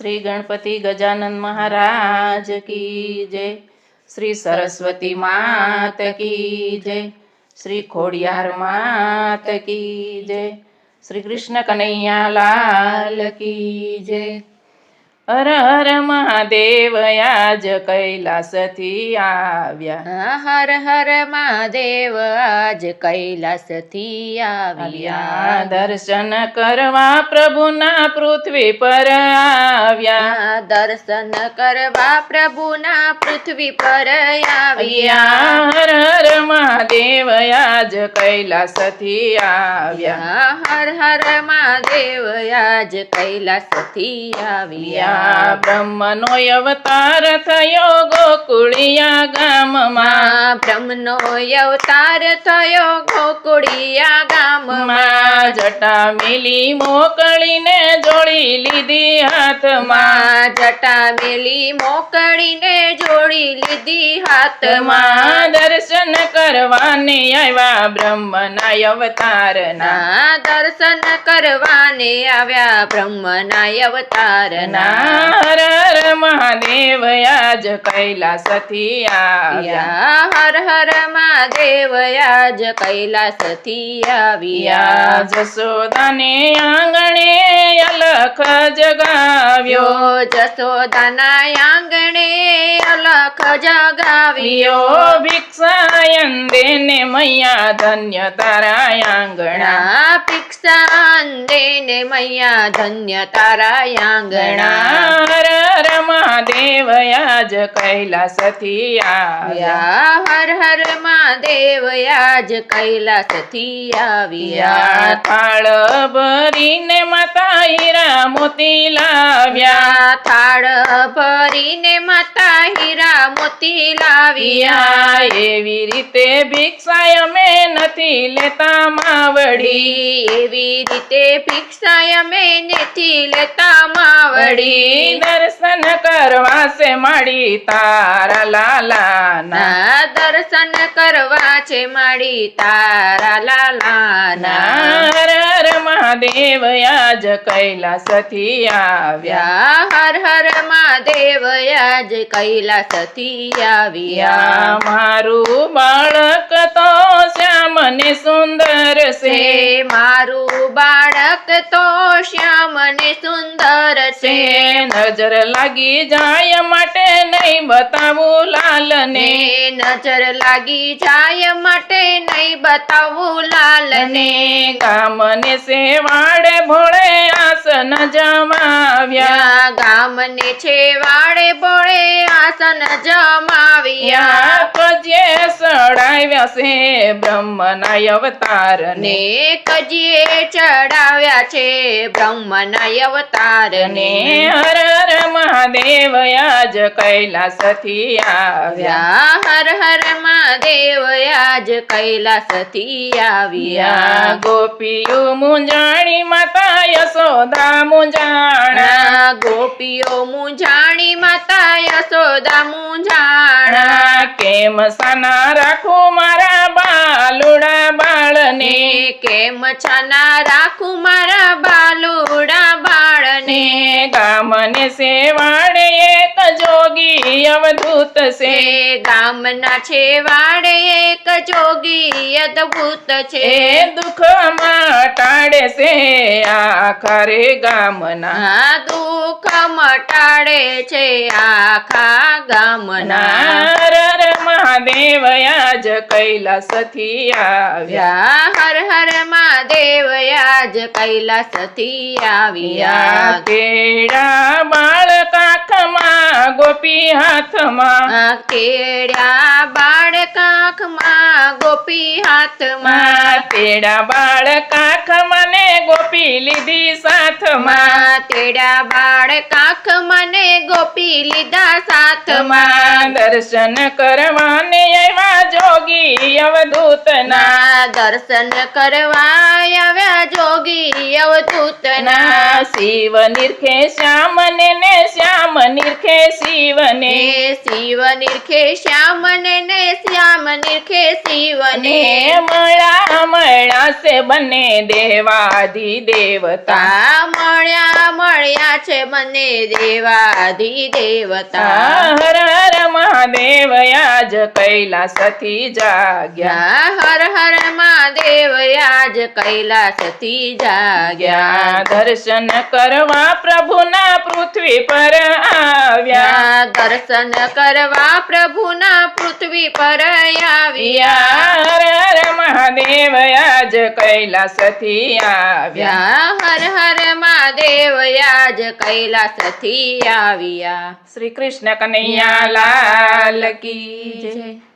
श्री गणपति गजानन महाराज की जय। श्री सरस्वती मात की जय। श्री खोडियार मात की जय। श्री कृष्ण कन्हैया लाल की जय। हर हर महादेव आज कैलासथी આવ્યા। હર હર મહાદેવ આજ કૈલાસથી આવ્યા। દર્શન કરવા પ્રભુના પૃથ્વી પર આવ્યા। દર્શન કરવા પ્રભુના પૃથ્વી પર આવ્યા। હર હર મહાદેવ આજ કૈલાસથી આવ્યા। હર હર મહાદેવ આજ કૈલાસથી આવ્યા। બ્રહ્મનો અવતાર થયો ગોકુળિયા ગામમાં। બ્રહ્મનો અવતાર થયો ગોકુળિયા ગામમાં। જટા મેલી મોકળીને જોડી લીધી હાથમાં। જટા મેલી મોકળીને જોડી લીધી હાથમાં। દર્શન કરવાને આવ્યા બ્રહ્મના અવતારના। દર્શન કરવાને આવ્યા બ્રહ્મના અવતારના। હર હર મહાદેવ આજ કૈલાસથી આવ્યા। હર હર મહાદેવ આજ કૈલાસથી આવ્યા। જશોદાને આંગણે અલખ જગાવ્યો। જશોદાના આંગણે અલખ જગાવ્યો। ભિક્ષાયન દેને મૈયા ધન્ય તારા આંગણા। ભિક્ષા દેને મૈયા ધન્ય તારા આંગણા। હર હર મહાદેવ આજ કૈલાસથી આવ્યા। હર હર મહાદેવ આજ કૈલાસથી આવ્યા। થાળ ભરીને માતા હીરા મોતી લાવ્યા। થાળ ભરીને માતા હીરા મોતી લાવ્યા। એવી રીતે ભિક્ષા અમે નથી લેતા માવડી। એવી રીતે ભિક્ષા અમે નથી લેતા માવડી। દર્શન કરવા છે માડી તારા લાલાના। દર્શન કરવા છે માડી તારા લાલાના। હર હર મહાદેવ આજ કૈલાસથી આવ્યા। હર હર મહાદેવ આજ કૈલાસથી આવ્યા। મારું બાળક તો શ્યામ ને સુંદર છે। મારું બાળક તો શ્યામ ને સુંદર છે। નજર લાગી જાય માટે નહીં બતાવું લાલને। નજર લાગી જાય માટે નહીં બતાવું લાલને। ગામને સેવાડે ભોળે આસન જમાવ્યા। ગામને છેવાડે ભોળે આસન જમાવ્યા। કજે સડાવ્યા છે બ્રહ્મના અવતારને। કજીએ ચડાવ્યા છે બ્રહ્મના અવતારને। હર હર મહાદેવ આજ કૈલાસથી આવ્યા। હર હર મહાદેવ આજ કૈલાસથી આવ્યા। ગોપીઓ મુંજાણી માતા યશોદા મુંજાણા। ગોપીઓ મુંજાણી માતા યશોદા મુંજાણા। કેમ સાના રાખું મારા બાલુડા બાળને। કેમ છાના રાખું મારા બાલુડા બાળને। ગામને સેવાડે એક જોગી અવધૂત છે। ગામના છેવાડે એક જોગી અદભુત છે। દુઃખ મટાડે છે આખરે ગામના। દુઃખ મટાડે છે આખા ગામના। હર હર મહાદેવ આજ કૈલાસથી આવ્યા। હર હર મહાદેવ આજ કૈલાસથી આવ્યા। કેળા બાળક આંખમાં ગોપી હાથમાં। કેળા બાળક આંખમાં ગોપી હાથમાં। તેડા બાળક આંખમાં ને ગોપી લીધી સાથમાં। તેડા બાળક આંખમાં ને ગોપી લીધા સાથમાં। દર્શન કરવાને આવ્યા જોગી અવધૂતના। દર્શન કરવા આવ્યા જોગી અવધૂતના। શિવ નિરખે શ્યામ ને શ્યામ નિરખે શિવ શિવને શિવ નિરખે શ્યામને ને શ્યામ નિરખે શિવને મળ્યા છે બંને દેવાધિ દેવતા મળ્યા છે મને દેવાધિ દેવતા હર હર મહાદેવ આજ કૈલાસથી જાગ્યા હર હર મહાદેવ આજ કૈલાસથી જાગ્યા દર્શન કરવા પ્રભુના પૃથ્વી પર આવ્યા દર્શન કરવા પ્રભુના પૃથ્વી પર આવ્યા હર હર મહાદેવ આજ કૈલાસથી આવ્યા હર હર મહાદેવ આજ કૈલાસથી આવ્યા શ્રી કૃષ્ણ કનૈયા લાલ કી જય.